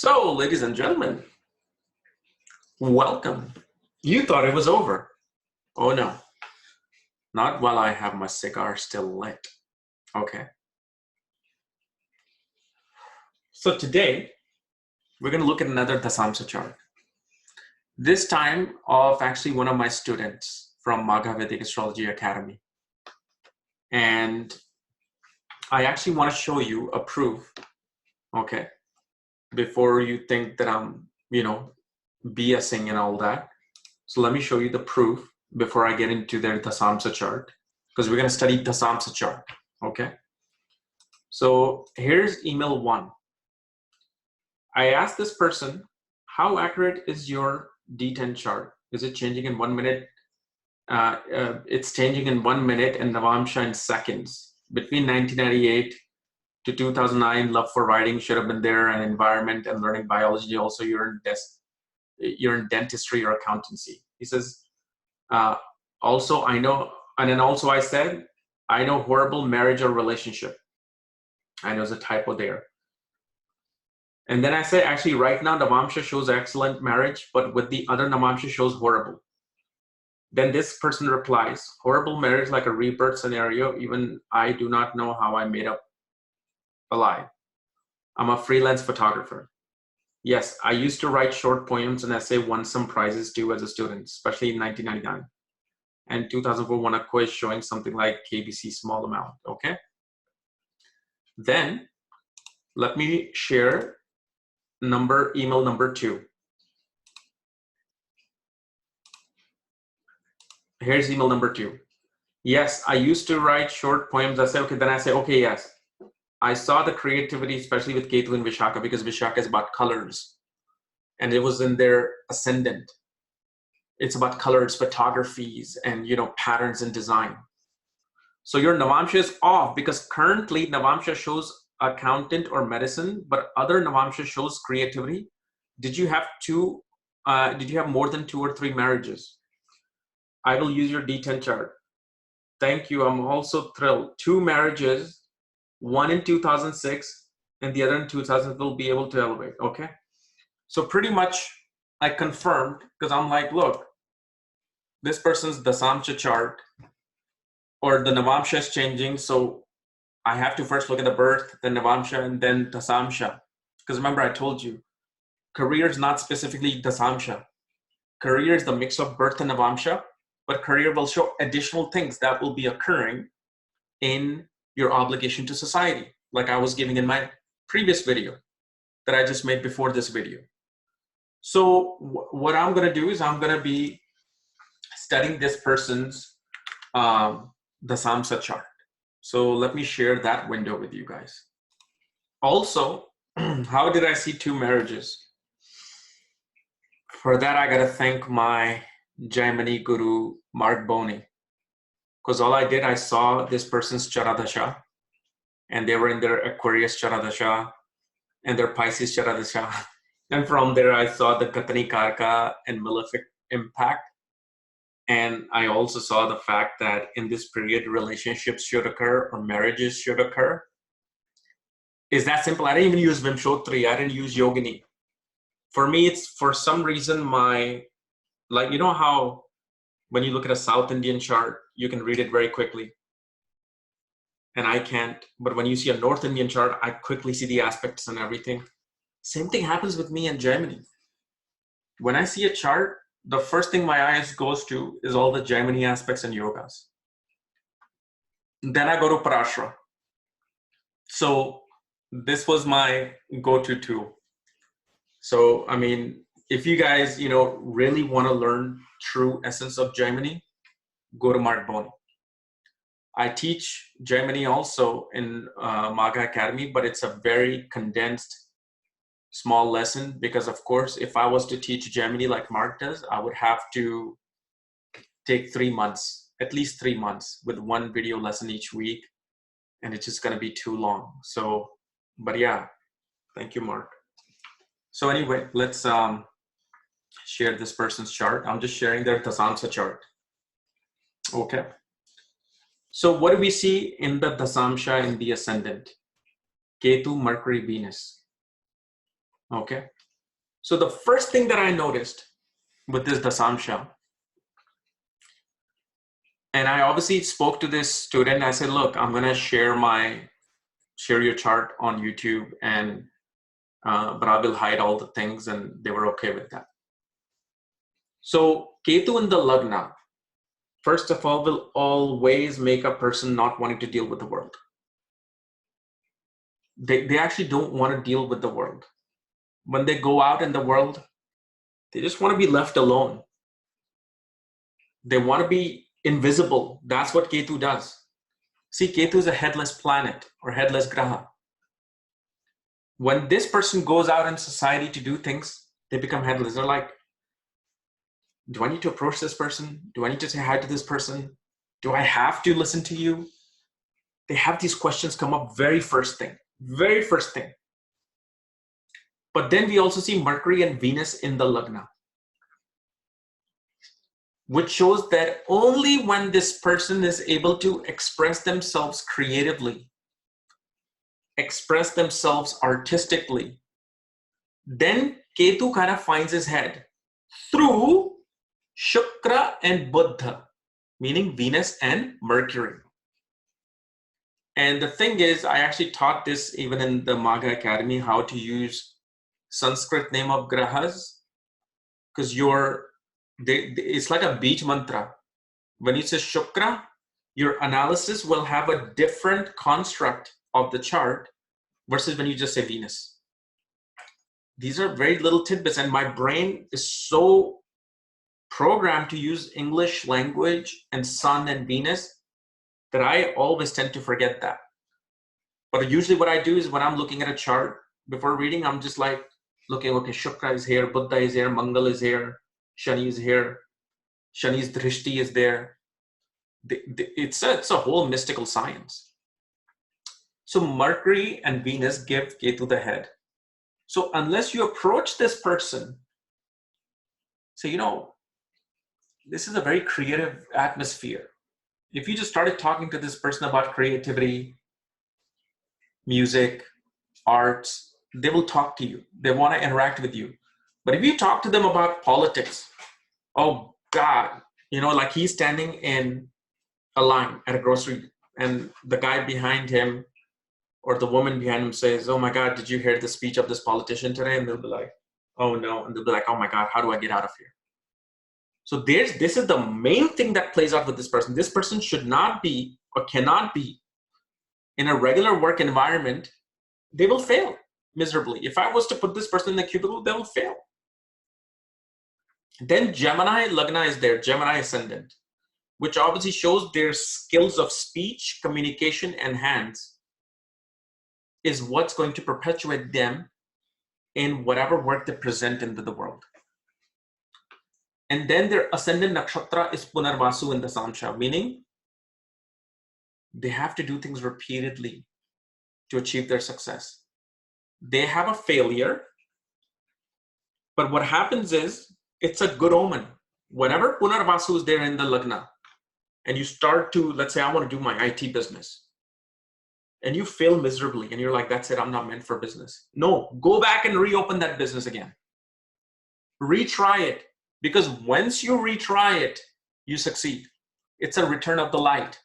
So, ladies and gentlemen, welcome. You thought it was over. Oh no, not while I have my cigar still lit. Okay. So today, we're going to look at another Dashamsha chart. This time of actually one of my students from Magha Vedic Astrology Academy. And I actually want to show you a proof, okay, before you think that I'm, BSing and all that. So let me show you the proof before I get into their Dashamsha chart, because we're going to study Dashamsha chart, okay? So here's email 1. I asked this person, how accurate is your D10 chart? Is it changing in 1 minute? It's changing in 1 minute and Navamsha in seconds. Between 1998 to 2009, love for writing should have been there, and environment and learning biology. Also, you're in dentistry or accountancy. He says, also I know, and then also I said, I know horrible marriage or relationship. I know there's a typo there. And then I say, actually right now Navamsha shows excellent marriage, but with the other Navamsha shows horrible. Then this person replies, horrible marriage like a rebirth scenario. Even I do not know how I made up a lie. I'm a freelance photographer. Yes, I used to write short poems and essay, won some prizes too as a student, especially in 1999. And 2004 won a quiz showing something like KBC small amount, okay? Then let me share email number 2. Here's email number 2. Yes, I used to write short poems. I say, okay, then I say, okay, yes. I saw the creativity, especially with Ketu and Vishaka, because Vishaka is about colors. And it was in their ascendant. It's about colors, photographies, and patterns and design. So your Navamsha is off because currently Navamsha shows accountant or medicine, but other Navamsha shows creativity. Did you have more than 2 or 3 marriages? I will use your D10 chart. Thank you. I'm also thrilled. 2 marriages, one in 2006 and the other in 2000 will be able to elevate. Okay. So pretty much I confirmed, because I'm like, look, this person's Dashamsha chart or the Navamsha is changing. So I have to first look at the birth, then Navamsha, and then Dashamsha. Because remember, I told you, career is not specifically Dashamsha. Career is the mix of birth and Navamsha, but career will show additional things that will be occurring in your obligation to society, like I was giving in my previous video that I just made before this video. So what I'm going to do is I'm going to be studying this person's Dashamsha chart. So let me share that window with you guys. Also, how did I see 2 marriages? For that, I got to thank my Jaimini guru, Mark Boney. Because all I did, I saw this person's Charadasha, and they were in their Aquarius Charadasha and their Pisces Charadasha. And from there, I saw the Katani Karka and Malefic impact. And I also saw the fact that in this period, relationships should occur or marriages should occur. Is that simple? I didn't even use Vimshotri. I didn't use Yogini. For me, it's for some reason how when you look at a South Indian chart, you can read it very quickly. And I can't. But when you see a North Indian chart, I quickly see the aspects and everything. Same thing happens with me in Gemini. When I see a chart, the first thing my eyes goes to is all the Gemini aspects and yogas. Then I go to Parashara. So this was my go-to tool. So, I mean, if you guys, really want to learn true essence of Gemini, go to Mark Boney. I teach Gemini also in Magha Academy, but it's a very condensed, small lesson because, of course, if I was to teach Gemini like Mark does, I would have to take 3 months, at least 3 months with 1 video lesson each week. And it's just going to be too long. So, but yeah, thank you, Mark. So anyway, let's share this person's chart. I'm just sharing their Dashamsha chart. Okay. So what do we see in the Dashamsha in the ascendant? Ketu, Mercury, Venus. Okay. So the first thing that I noticed with this Dashamsha, and I obviously spoke to this student. I said, look, I'm going to share your chart on YouTube, and but I will hide all the things, and they were okay with that. So Ketu in the Lagna, first of all, will always make a person not wanting to deal with the world. They actually don't want to deal with the world. When they go out in the world, they just want to be left alone. They want to be invisible. That's what Ketu does. See, Ketu is a headless planet or headless graha. When this person goes out in society to do things, they become headless. They're like, do I need to approach this person? Do I need to say hi to this person? Do I have to listen to you? They have these questions come up very first thing. But then we also see Mercury and Venus in the Lagna, which shows that only when this person is able to express themselves creatively, express themselves artistically, then Ketu kind of finds his head through Shukra and Buddha, meaning Venus and Mercury. And the thing is, I actually taught this even in the Magha Academy, how to use Sanskrit name of grahas, because it's like a beach mantra. When you say Shukra, your analysis will have a different construct of the chart versus when you just say Venus. These are very little tidbits, and my brain is so programmed to use English language and Sun and Venus that I always tend to forget that. But usually what I do is when I'm looking at a chart before reading, I'm just like looking, okay, Shukra is here, Buddha is here, Mangal is here, Shani is here, Shani's Drishti is there. It's a whole mystical science. So Mercury and Venus give Ketu the head. So unless you approach this person, say, this is a very creative atmosphere. If you just started talking to this person about creativity, music, arts, they will talk to you. They want to interact with you. But if you talk to them about politics, oh God, like he's standing in a line at a grocery and the guy behind him or the woman behind him says, oh my God, did you hear the speech of this politician today? And they'll be like, oh no. And they'll be like, oh my God, how do I get out of here? So this is the main thing that plays out with this person. This person should not be or cannot be in a regular work environment. They will fail miserably. If I was to put this person in the cubicle, they will fail. Then Gemini Lagna is there, Gemini ascendant, which obviously shows their skills of speech, communication, and hands is what's going to perpetuate them in whatever work they present into the world. And then their ascendant nakshatra is Punarvasu in the Dashamsha, meaning they have to do things repeatedly to achieve their success. They have a failure, but what happens is it's a good omen. Whenever Punarvasu is there in the Lagna, and you start to, let's say I want to do my IT business, and you fail miserably, and you're like, that's it, I'm not meant for business. No, go back and reopen that business again. Retry it, because once you retry it, you succeed. It's a return of the light.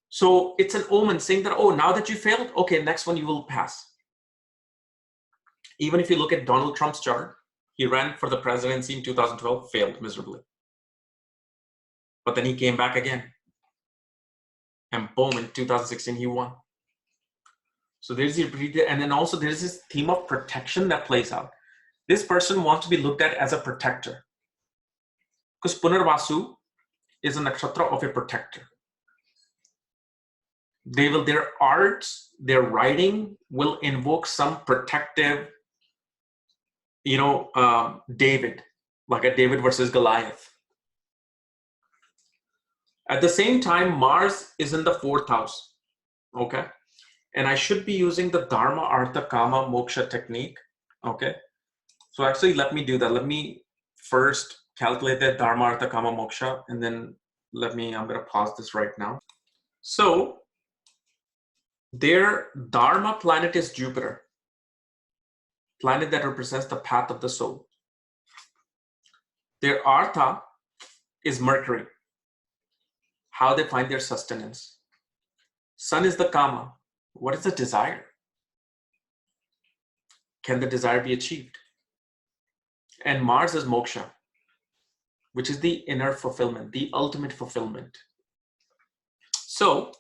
So it's an omen saying that, oh, now that you failed, okay, next one you will pass. Even if you look at Donald Trump's chart, he ran for the presidency in 2012, failed miserably. But then he came back again. And boom, in 2016, he won. So there's the, and then also there's this theme of protection that plays out. This person wants to be looked at as a protector. Because Punarvasu is a nakshatra of a protector. Their arts, their writing will invoke some protective, David, like a David versus Goliath. At the same time, Mars is in the 4th house, okay? And I should be using the Dharma, Artha, Kama, Moksha technique, okay? So actually, let me do that. Let me first calculate that Dharma, Artha, Kama, Moksha, and then I'm gonna pause this right now. So Their Dharma planet is Jupiter, planet that represents the path of the soul. Their Artha is Mercury, how they find their sustenance. Sun is the Kama. What is the desire? Can the desire be achieved? And Mars is Moksha, which is the inner fulfillment, the ultimate fulfillment. So,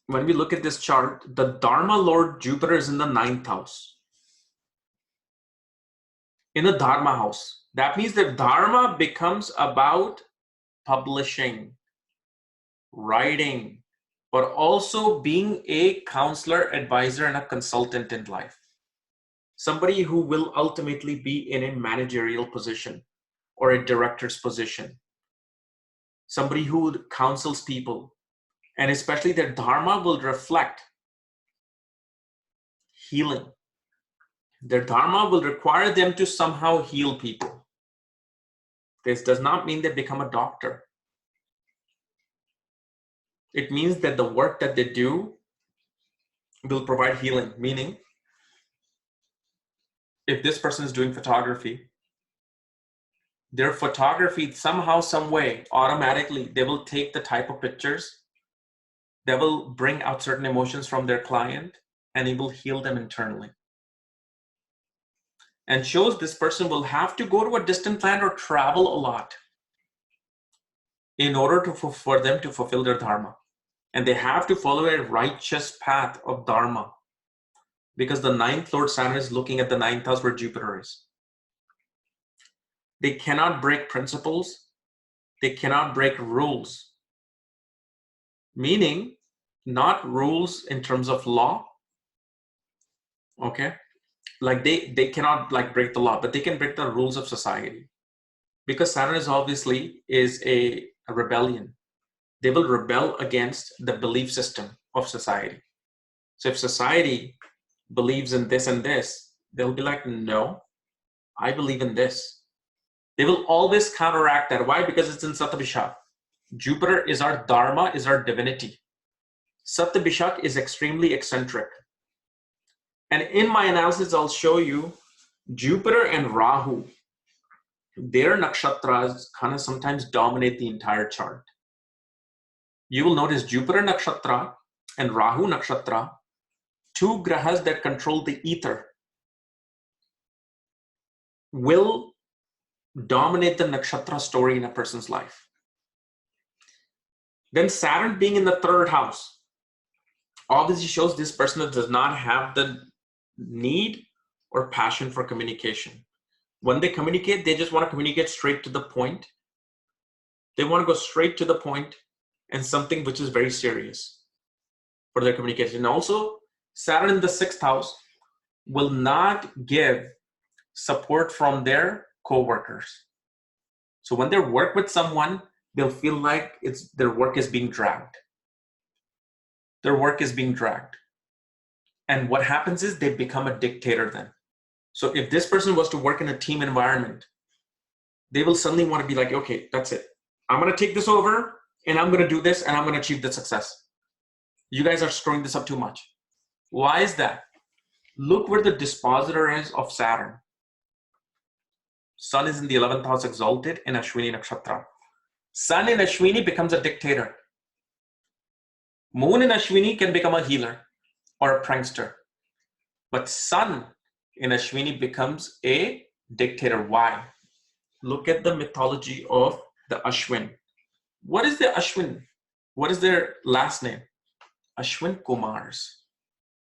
when we look at this chart, the Dharma Lord Jupiter is in the 9th house. In the Dharma house. That means that Dharma becomes about publishing, writing, but also being a counselor, advisor, and a consultant in life. Somebody who will ultimately be in a managerial position or a director's position. Somebody who counsels people. And especially their Dharma will reflect healing. Their Dharma will require them to somehow heal people. This does not mean they become a doctor. It means that the work that they do will provide healing. Meaning, if this person is doing photography, their photography somehow, some way, automatically, they will take the type of pictures that will bring out certain emotions from their client, and it will heal them internally. And shows this person will have to go to a distant land or travel a lot in order for them to fulfill their Dharma. And they have to follow a righteous path of Dharma, because the 9th Lord Saturn is looking at the 9th house where Jupiter is. They cannot break principles. They cannot break rules. Meaning, not rules in terms of law. Okay? Like they cannot like break the law, but they can break the rules of society. Because Saturn is obviously a rebellion. They will rebel against the belief system of society. So if society believes in this and this, they'll be like, no, I believe in this. They will always counteract that. Why? Because it's in Satyabhishak. Jupiter is our Dharma, is our divinity. Satyabhishak is extremely eccentric. And in my analysis, I'll show you Jupiter and Rahu. Their nakshatras kind of sometimes dominate the entire chart. You will notice Jupiter nakshatra and Rahu nakshatra, two grahas that control the ether, will dominate the nakshatra story in a person's life. Then Saturn being in the 3rd house obviously shows this person that does not have the need or passion for communication. When they communicate, they just want to communicate straight to the point. They want to go straight to the point and something which is very serious for their communication. And also, Saturn in the 6th house will not give support from their co-workers. So when they work with someone, they'll feel like their work is being dragged. Their work is being dragged. And what happens is they become a dictator then. So if this person was to work in a team environment, they will suddenly want to be like, okay, that's it. I'm going to take this over and I'm going to do this and I'm going to achieve the success. You guys are screwing this up too much. Why is that? Look where the dispositor is of Saturn. Sun is in the 11th house exalted in Ashwini Nakshatra. Sun in Ashwini becomes a dictator. Moon in Ashwini can become a healer or a prankster. But Sun in Ashwini becomes a dictator. Why? Look at the mythology of the Ashwin. What is the Ashwin? What is their last name? Ashwin Kumars.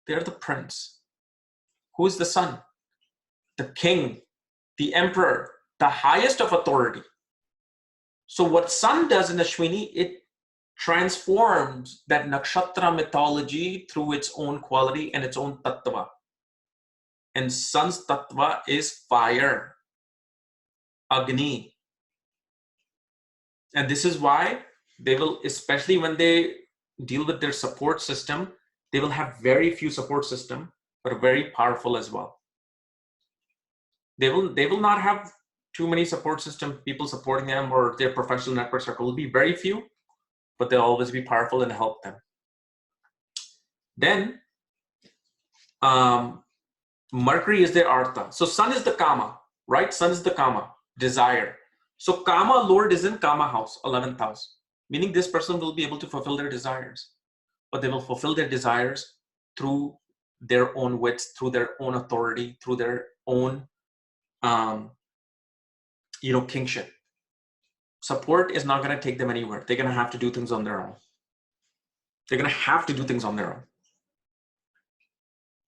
They're the prince. Who is the Sun? The king, the emperor, the highest of authority. So what Sun does in Ashwini, it transforms that nakshatra mythology through its own quality and its own tattva. And Sun's tattva is fire, Agni. And this is why they will, especially when they deal with their support system, they will have very few support system, but very powerful as well. They will not have too many support system people supporting them, or their professional network circle will be very few, but they'll always be powerful and help them. Then Mercury is their artha. So sun is the kama, right? Sun is the kama, desire. So kama lord is in kama house, 11th house, meaning this person will be able to fulfill their desires, but they will fulfill their desires through their own wits, through their own authority, through their own kingship. Support is not going to take them anywhere. They're going to have to do things on their own. They're going to have to do things on their own.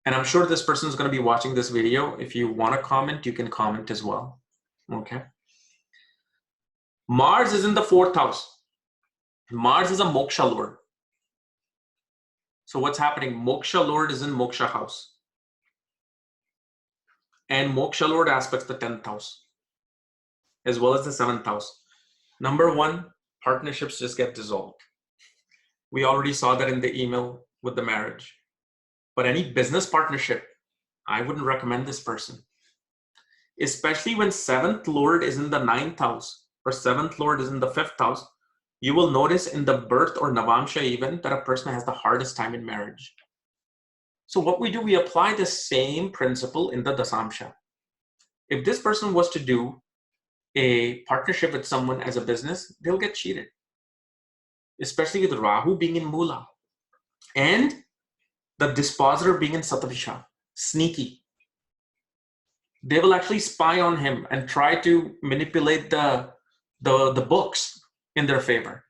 And I'm sure this person is going to be watching this video. If you want to comment, you can comment as well. Okay. Mars is in the 4th house. Mars is a moksha lord. So what's happening? Moksha lord is in moksha house. And moksha lord aspects the 10th house, as well as the 7th house. Number one, partnerships just get dissolved. We already saw that in the email with the marriage. But any business partnership, I wouldn't recommend this person. Especially when 7th lord is in the 9th house or 7th lord is in the 5th house, you will notice in the birth or Navamsha even that a person has the hardest time in marriage. So what we do, we apply the same principle in the Dashamsha. If this person was to do a partnership with someone as a business, they'll get cheated. Especially with Rahu being in Mula and the dispositor being in Satavisha, sneaky. They will actually spy on him and try to manipulate the books in their favor.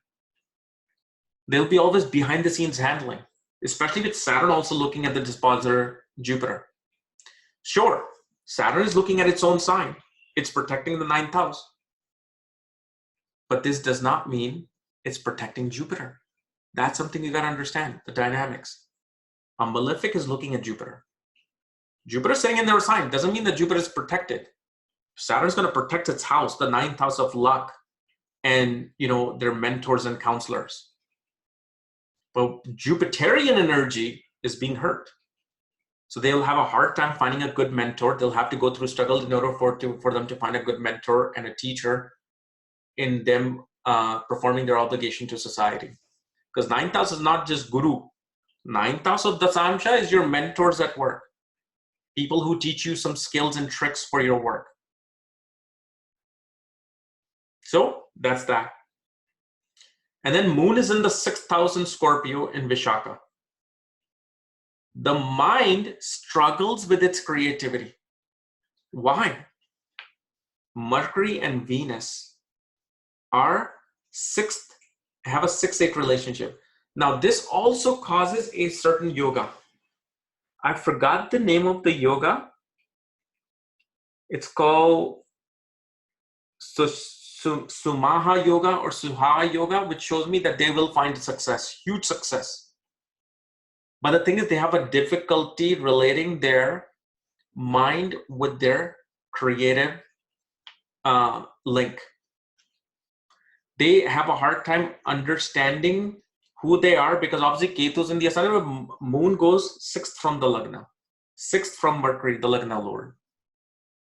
They'll be always behind the scenes handling, especially with Saturn also looking at the dispositor Jupiter. Sure, Saturn is looking at its own sign. It's protecting the 9th house. But this does not mean it's protecting Jupiter. That's something you got to understand, the dynamics. A malefic is looking at Jupiter. Jupiter is sitting in their sign. Doesn't mean that Jupiter is protected. Saturn is going to protect its house, the 9th house of luck, and their mentors and counselors. But Jupiterian energy is being hurt. So they'll have a hard time finding a good mentor. They'll have to go through struggle in order for them to find a good mentor and a teacher in them performing their obligation to society. Because 9th house is not just guru. 9th house of Dashamsha is your mentors at work. People who teach you some skills and tricks for your work. So that's that. And then moon is in the 6th house in Scorpio in Vishaka. The mind struggles with its creativity. Why? Mercury and Venus are have a 6-8 relationship. Now this also causes a certain yoga. I forgot the name of the yoga. It's called Sumaha Yoga or Suha Yoga, which shows me that they will find success, huge success. But the thing is, they have a difficulty relating their mind with their creative link. They have a hard time understanding who they are because obviously Ketu's in the ascendant, moon goes 6th from the Lagna, 6th from Mercury, the Lagna Lord.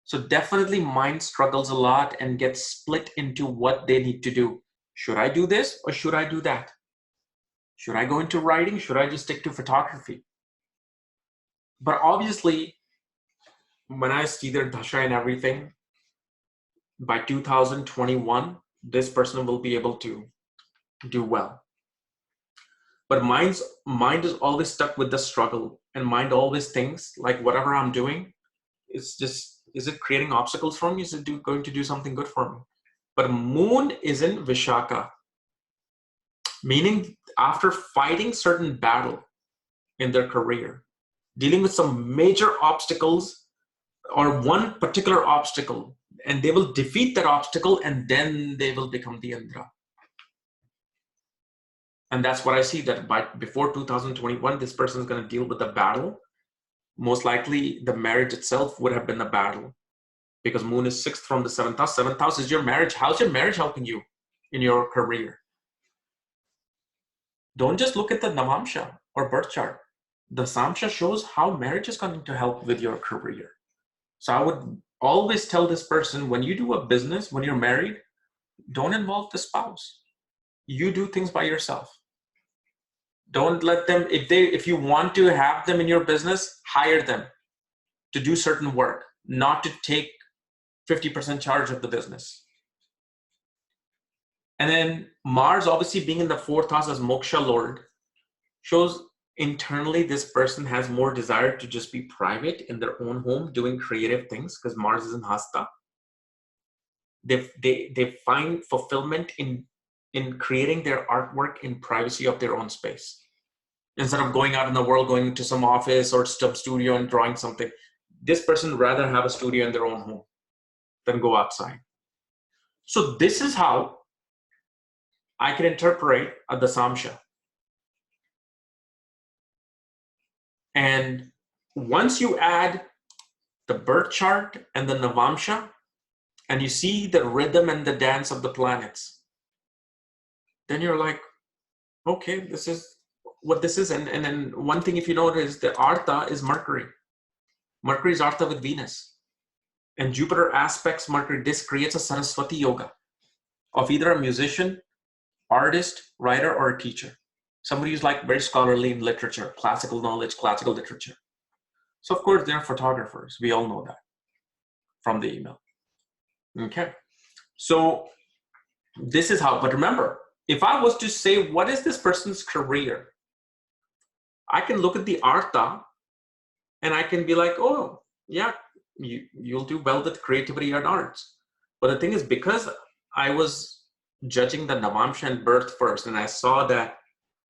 So definitely mind struggles a lot and gets split into what they need to do. Should I do this or should I do that? Should I go into writing? Should I just stick to photography? But obviously, when I see their dasha and everything, by 2021, this person will be able to do well. But mind is always stuck with the struggle, and mind always thinks like whatever I'm doing, it's just, is it creating obstacles for me? Is it going to do something good for me? But moon is in Vishaka, meaning after fighting certain battle in their career, dealing with some major obstacles or one particular obstacle, and they will defeat that obstacle and then they will become the Indra. And that's what I see, that before 2021, this person is going to deal with the battle. Most likely the marriage itself would have been a battle because moon is 6th from the 7th house. 7th house is your marriage. How's your marriage helping you in your career? Don't just look at the Navamsha or birth chart. The Samsha shows how marriage is going to help with your career. So I would always tell this person, when you do a business, when you're married, don't involve the spouse. You do things by yourself. Don't let them, if you want to have them in your business, hire them to do certain work, not to take 50% charge of the business. And then Mars, obviously being in the fourth house as Moksha Lord, shows internally this person has more desire to just be private in their own home doing creative things, because Mars is in Hasta. They find fulfillment in creating their artwork in privacy of their own space. Instead of going out in the world, going to some office or some studio and drawing something, this person rather have a studio in their own home than go outside. So this is how I can interpret a Dashamsha. And once you add the birth chart and the Navamsha, and you see the rhythm and the dance of the planets, then you're like, okay, this is what this is. And then one thing, if you notice, the Artha is Mercury. Mercury is Artha with Venus. And Jupiter aspects Mercury. This creates a Saraswati yoga of either a musician, artist, writer, or a teacher. Somebody who's like very scholarly in literature, classical knowledge, classical literature. So of course, they're photographers. We all know that from the email. Okay. So this is how, but remember, if I was to say, what is this person's career? I can look at the Artha and I can be like, oh, yeah, you'll do well with creativity and arts. But the thing is, because I was judging the Navamsha and birth first, and I saw that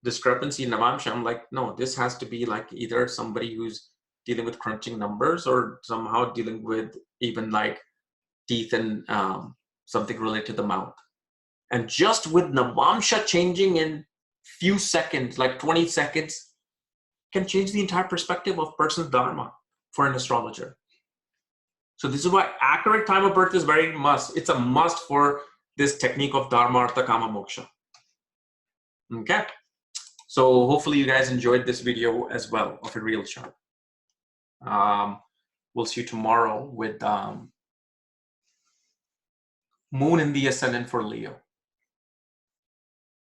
discrepancy in Navamsha, I'm like, no, this has to be like either somebody who's dealing with crunching numbers or somehow dealing with even like teeth and something related to the mouth. And just with Navamsha changing in few seconds, like 20 seconds, can change the entire perspective of person's dharma for an astrologer. So this is why accurate time of birth is very must. It's a must for this technique of dharma, artha, kama, moksha. Okay. So hopefully you guys enjoyed this video as well of a real chart. We'll see you tomorrow with Moon in the Ascendant for Leo.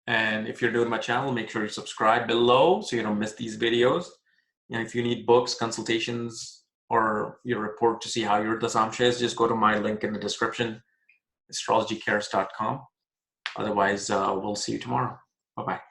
And if you're new to my channel, make sure you subscribe below so you don't miss these videos. And if you need books, consultations, or your report to see how your Dashamsha is, just go to my link in the description, astrologycares.com. Otherwise, we'll see you tomorrow. Bye-bye.